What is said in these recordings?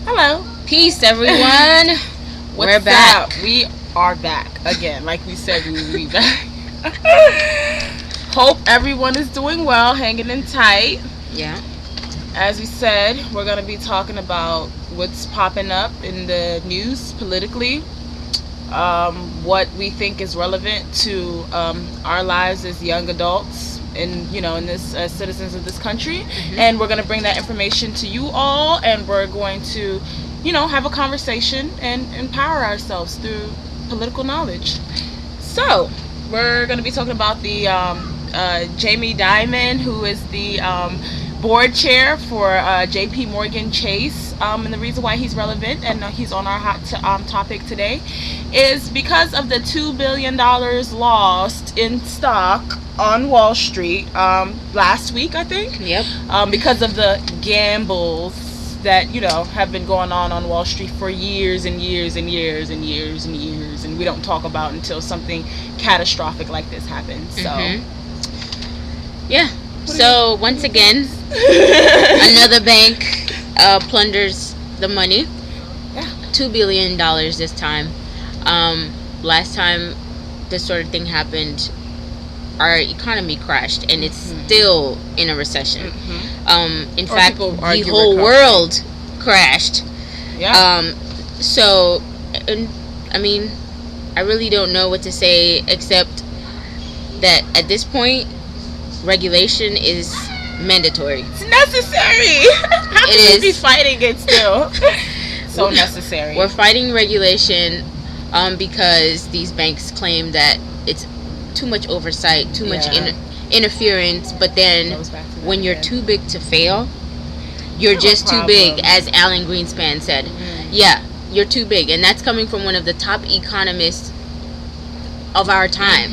Hello. Peace, everyone. We're What's back. up? We are back again. Like we said, we would be back. Hope everyone is doing well, hanging in tight. Yeah. As we said, we're going to be talking about what's popping up in the news politically, what we think is relevant to our lives as young adults in this citizens of this country. And we're going to bring that information to you all, and we're going to have a conversation and empower ourselves through political knowledge. So we're going to be talking about the Jamie Dimon, who is the board chair for JPMorgan Chase, and the reason why he's relevant and he's on our hot topic today is because of the $2 billion lost in stock on Wall Street last week, I think. Yep. Because of the gambles that have been going on Wall Street for years and years and years and years and years, and we don't talk about until something catastrophic like this happens. So yeah. So once again, another bank plunders the money. Yeah. $2 billion this time. Last time this sort of thing happened, our economy crashed, and it's still in a recession. In fact, the whole world crashed. Yeah. So, I mean, I really don't know what to say except that at this point, regulation is mandatory. It's necessary. How can we be fighting it still? So necessary. We're fighting regulation because these banks claim that it's too much oversight, too much interference, but then when you're too big to fail, you're just too big, as Alan Greenspan said. Yeah, you're too big, and that's coming from one of the top economists of our time.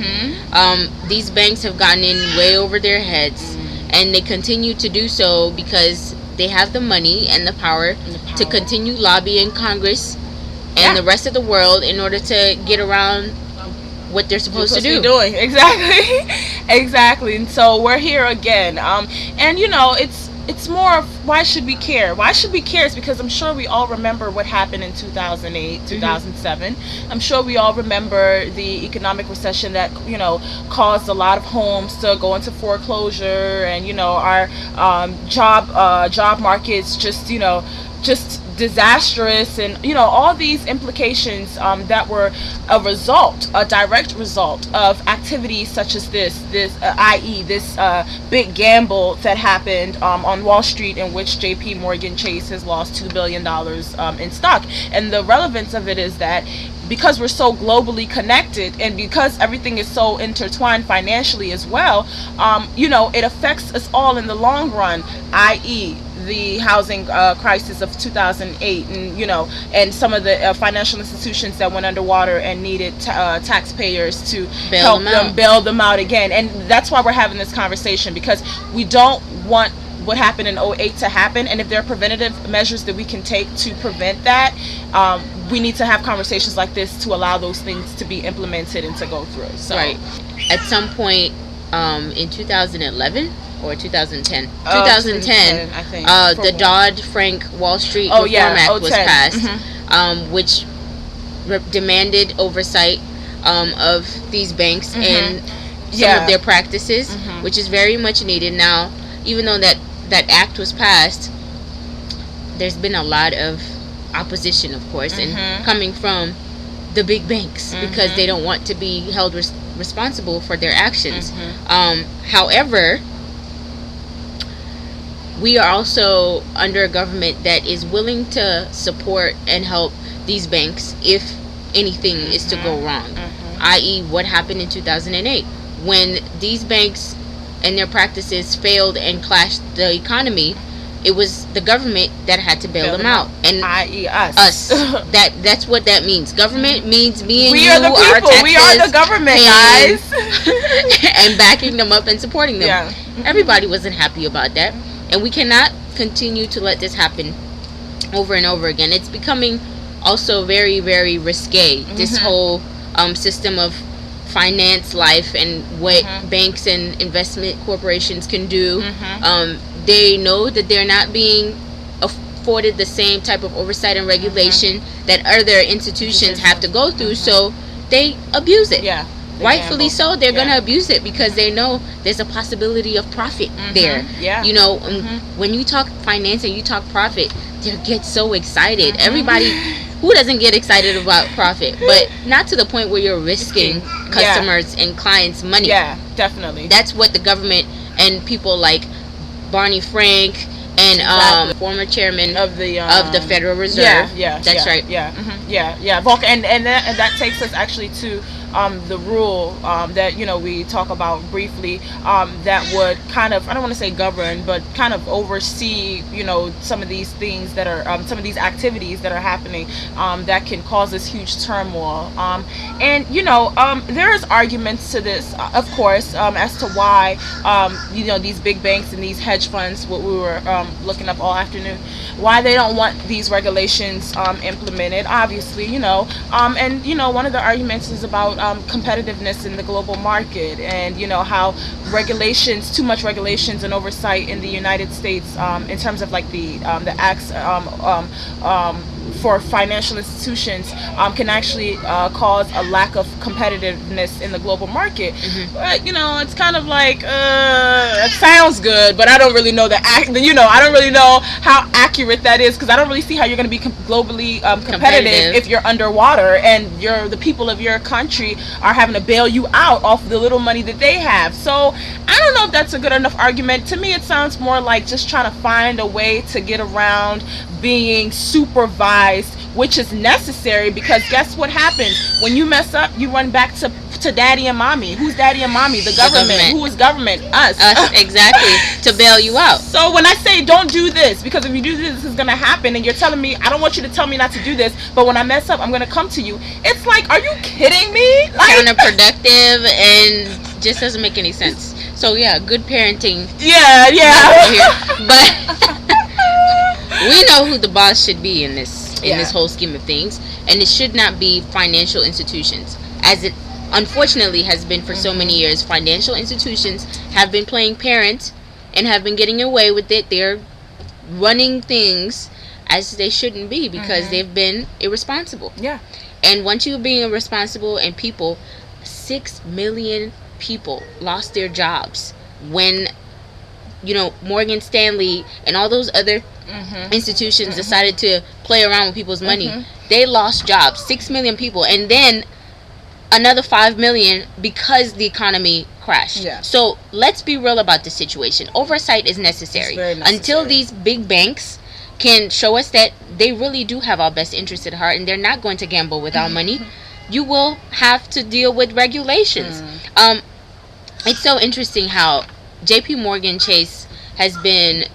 These banks have gotten in way over their heads, and they continue to do so because they have the money and the power to continue lobbying Congress and the rest of the world in order to get around what they're supposed to do. Doing exactly. And so we're here again, and it's more of why should we care? Why should we care is because I'm sure we all remember what happened in 2008, 2007. I'm sure we all remember the economic recession that caused a lot of homes to go into foreclosure, and our job markets just disastrous, and all these implications that were a direct result of activities such as this i.e. this big gamble that happened on Wall Street, in which JPMorgan Chase has lost $2 billion in stock. And the relevance of it is that because we're so globally connected, and because everything is so intertwined financially as well, it affects us all in the long run, i.e. the housing crisis of 2008, and some of the financial institutions that went underwater and needed taxpayers to help them bail them out again. And that's why we're having this conversation, because we don't want what happened in 2008 to happen, and if there are preventative measures that we can take to prevent that, we need to have conversations like this to allow those things to be implemented and to go through. So right. At some point in 2011 or 2010, 2010, I think, the Dodd-Frank Wall Street Reform Act was passed, which demanded oversight of these banks and some of their practices, which is very much needed now. Even though that act was passed, there's been a lot of opposition, of course, and coming from the big banks, because they don't want to be held responsible for their actions. However, we are also under a government that is willing to support and help these banks if anything is to go wrong, i.e. what happened in 2008 when these banks and their practices failed and clashed the economy. It was the government that had to bail them out, and i.e. us. That's what that means. Government means me and we you, are the people. our taxes, we are the government, guys. And backing them up and supporting them. Everybody wasn't happy about that, and we cannot continue to let this happen over and over again. It's becoming also very, very risque, this whole system of finance life and what banks and investment corporations can do. They know that they're not being afforded the same type of oversight and regulation that other institutions have to go through, so they abuse it. Yeah. Rightfully so, they're gonna abuse it because they know there's a possibility of profit there. Yeah. You know, when you talk finance and you talk profit, they get so excited. Everybody, who doesn't get excited about profit? But not to the point where you're risking customers and clients' money. Yeah, definitely. That's what the government and people like Barney Frank and former chairman of the Federal Reserve. That's right. Vulcan, and that takes us actually to the rule that we talk about briefly, that would kind of, I don't want to say govern, but kind of oversee some of these things that are some of these activities that are happening that can cause this huge turmoil, and there's arguments to this, of course, as to why these big banks and these hedge funds, what we were looking up all afternoon, why they don't want these regulations implemented, obviously, and one of the arguments is about competitiveness in the global market, and how too much regulations and oversight in the United States, in terms of like the acts for financial institutions, can actually cause a lack of competitiveness in the global market. But it's kind of like it sounds good, but I don't really know I don't really know how accurate that is, because I don't really see how you're going to be globally competitive if you're underwater and the people of your country are having to bail you out off the little money that they have. So I don't know if that's a good enough argument. To me, it sounds more like just trying to find a way to get around being supervised, which is necessary, because guess what happens when you mess up? You run back to daddy and mommy. Who's daddy and mommy? The government. Who is government? Us. Exactly. To bail you out. So when I say don't do this, because if you do this is going to happen, and you're telling me, I don't want you to tell me not to do this, but when I mess up I'm going to come to you, it's like, are you kidding me? Like, counterproductive and just doesn't make any sense. So yeah, good parenting. But we know who the boss should be in this whole scheme of things, and it should not be financial institutions, as it unfortunately has been for so many years. Financial institutions have been playing parent and have been getting away with it. They're running things as they shouldn't be, because they've been irresponsible. And once you're being irresponsible, and 6 million people lost their jobs when Morgan Stanley and all those other institutions decided to play around with people's money. They lost jobs, 6 million people, and then another 5 million because the economy crashed. So let's be real about the situation. Oversight is necessary. Until these big banks can show us that they really do have our best interest at heart and they're not going to gamble with our money, you will have to deal with regulations. It's so interesting how JPMorgan Chase has been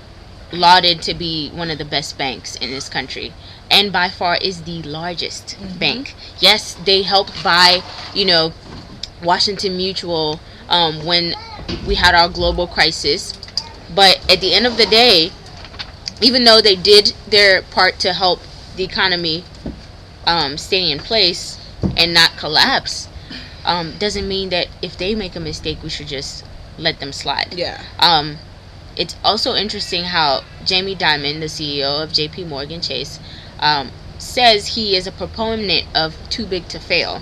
lauded to be one of the best banks in this country, and by far is the largest bank. Yes, they helped buy Washington Mutual when we had our global crisis, but at the end of the day, even though they did their part to help the economy stay in place and not collapse, doesn't mean that if they make a mistake we should just let them slide. It's also interesting how Jamie Dimon, the CEO of JPMorgan Chase, says he is a proponent of too big to fail,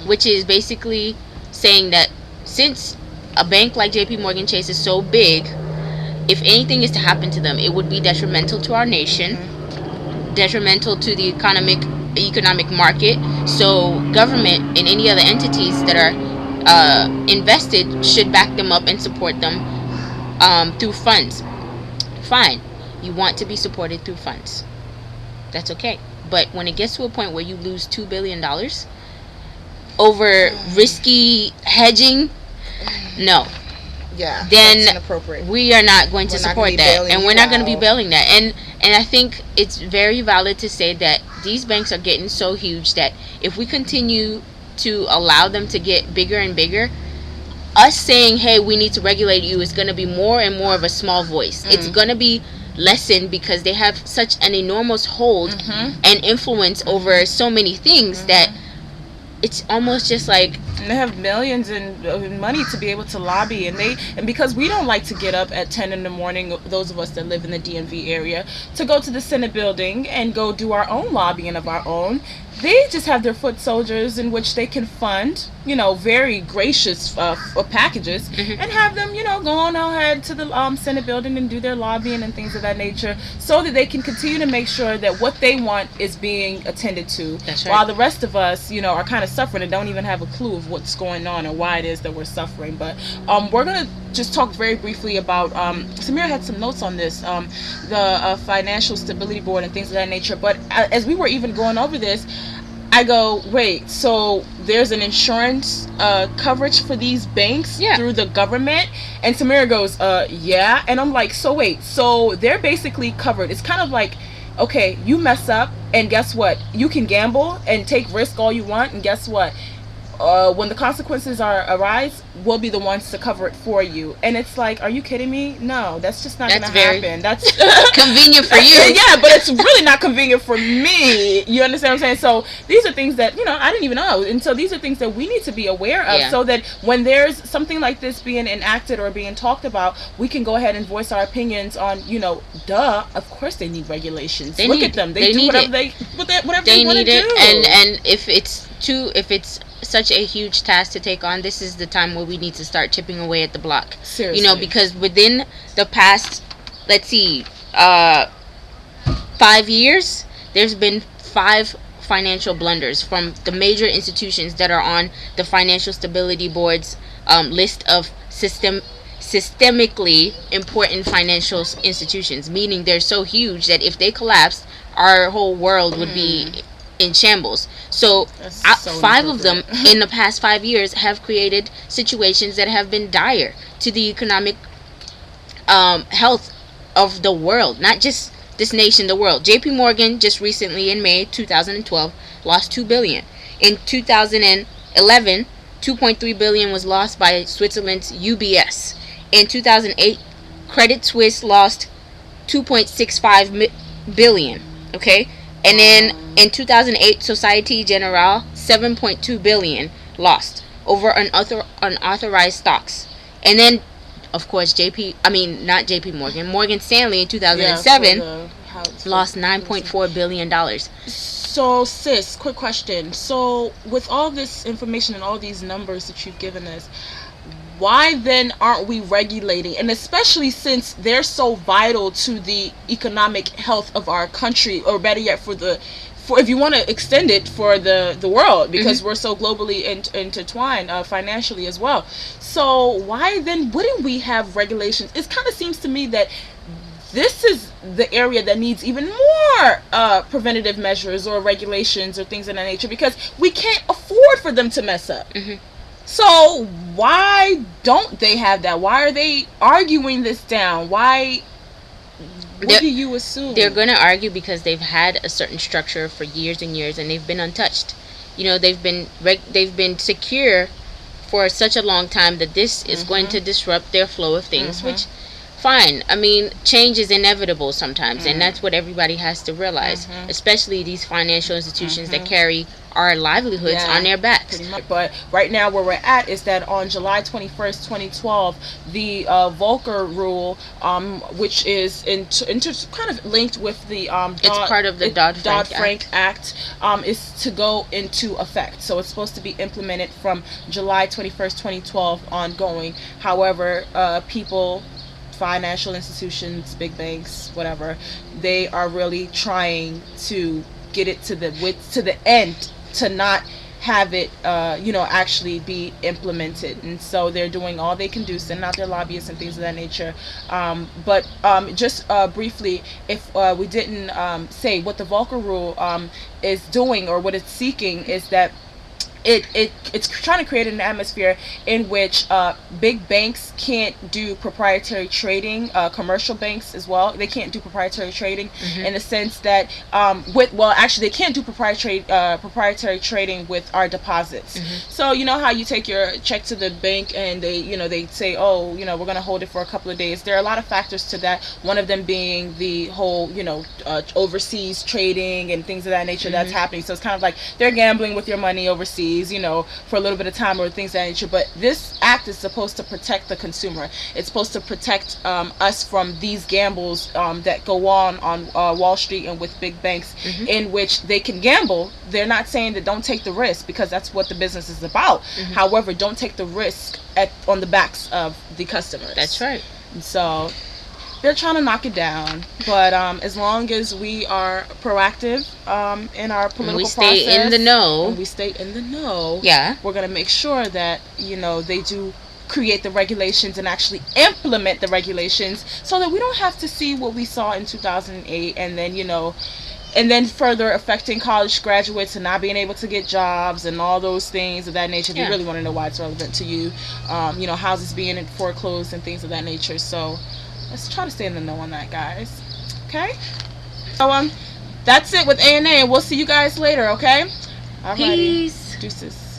which is basically saying that since a bank like JPMorgan Chase is so big, if anything is to happen to them, it would be detrimental to our nation, detrimental to the economic market. So government and any other entities that are invested should back them up and support them through funds. Fine, you want to be supported through funds, that's okay, but when it gets to a point where you lose $2 billion over risky hedging, no, then that's inappropriate. We are not going to support that, and we're not going to be bailing that. And I think it's very valid to say that these banks are getting so huge that if we continue to allow them to get bigger and bigger, us saying, hey, we need to regulate you, is going to be more and more of a small voice. It's going to be lessened because they have such an enormous hold and influence over so many things that it's almost just like And they have millions in money to be able to lobby, and because we don't like to get up at 10 in the morning, those of us that live in the DMV area, to go to the Senate building and go do our own lobbying of our own. They just have their foot soldiers in which they can fund, very gracious packages, and have them, go on ahead to the Senate building and do their lobbying and things of that nature, so that they can continue to make sure that what they want is being attended to. That's right. While the rest of us, are kind of suffering and don't even have a clue of what's going on or why it is that we're suffering. But we're going to just talk very briefly about, Samira had some notes on this, the Financial Stability Board and things of that nature. But as we were even going over this, I go, wait, so there's an insurance coverage for these banks through the government? And Samira goes, yeah. And I'm like, so wait, so they're basically covered. It's kind of like, okay, you mess up, and guess what? You can gamble and take risk all you want, and guess what? When the consequences arise, we'll be the ones to cover it for you. And it's like, are you kidding me? No, that's just not going to happen. That's convenient for you. Yeah, but it's really not convenient for me. You understand what I'm saying? So these are things that, I didn't even know. And so these are things that we need to be aware of, so that when there's something like this being enacted or being talked about, we can go ahead and voice our opinions on, of course they need regulations. Look at them. They do whatever they want to do. And if it's such a huge task to take on, this is the time where we need to start chipping away at the block. Seriously. Because within the past, 5 years, there's been 5 financial blunders from the major institutions that are on the Financial Stability Board's list of systemically important financial institutions, meaning they're so huge that if they collapsed, our whole world would be in shambles. So 5 of them in the past 5 years have created situations that have been dire to the economic health of the world, not just this nation, the world. JPMorgan just recently in May 2012 lost $2 billion. In 2011, $2.3 billion was lost by Switzerland's UBS. In 2008, Credit Suisse lost $2.65 billion. Okay? And then in 2008, Societe Generale, $7.2 billion lost over unauthorized stocks. And then, of course, Morgan Stanley in 2007 lost $9.4 billion. So, sis, quick question. So, with all this information and all these numbers that you've given us, why then aren't we regulating? And especially since they're so vital to the economic health of our country, or better yet, for if you want to extend it, for the world, because we're so globally intertwined financially as well. So why then wouldn't we have regulations? It kind of seems to me that this is the area that needs even more preventative measures or regulations or things of that nature, because we can't afford for them to mess up. So why don't they have that? Why are they arguing this down? What do you assume? They're going to argue because they've had a certain structure for years and years, and they've been untouched. They've been secure for such a long time that this is going to disrupt their flow of things, which, fine. Change is inevitable sometimes, and that's what everybody has to realize, especially these financial institutions that carry our livelihoods on their backs. But right now where we're at is that on July 21st, 2012, the Volcker rule, which is kind of linked with the it's part of the Dodd-Frank Act, is to go into effect. So it's supposed to be implemented from July 21st, 2012 ongoing. However, people, financial institutions, big banks, whatever, they are really trying to get it to the end, to not have it actually be implemented. And so they're doing all they can do, sending out their lobbyists and things of that nature. But just briefly, if we didn't say what the Volcker rule is doing, or what it's seeking, is that it's trying to create an atmosphere in which big banks can't do proprietary trading, commercial banks as well. They can't do proprietary trading in the sense that they can't do proprietary trading with our deposits. So you know how you take your check to the bank and they say, oh, we're going to hold it for a couple of days. There are a lot of factors to that. One of them being the whole overseas trading and things of that nature that's happening. So it's kind of like they're gambling with your money overseas. fees, for a little bit of time or things of that nature. But this act is supposed to protect the consumer. It's supposed to protect us from these gambles that go on Wall Street and with big banks, in which they can gamble. They're not saying that don't take the risk, because that's what the business is about. However, don't take the risk on the backs of the customers. That's right. And so they're trying to knock it down, but as long as we are proactive in our political process, we stay in the know, we're going to make sure that they do create the regulations and actually implement the regulations, so that we don't have to see what we saw in 2008, and then further affecting college graduates and not being able to get jobs and all those things of that nature. If you really want to know why it's relevant to you, houses being foreclosed and things of that nature. So let's try to stay in the know on that, guys. Okay? So that's it with A&A, and we'll see you guys later, okay? Alrighty. Peace. Deuces.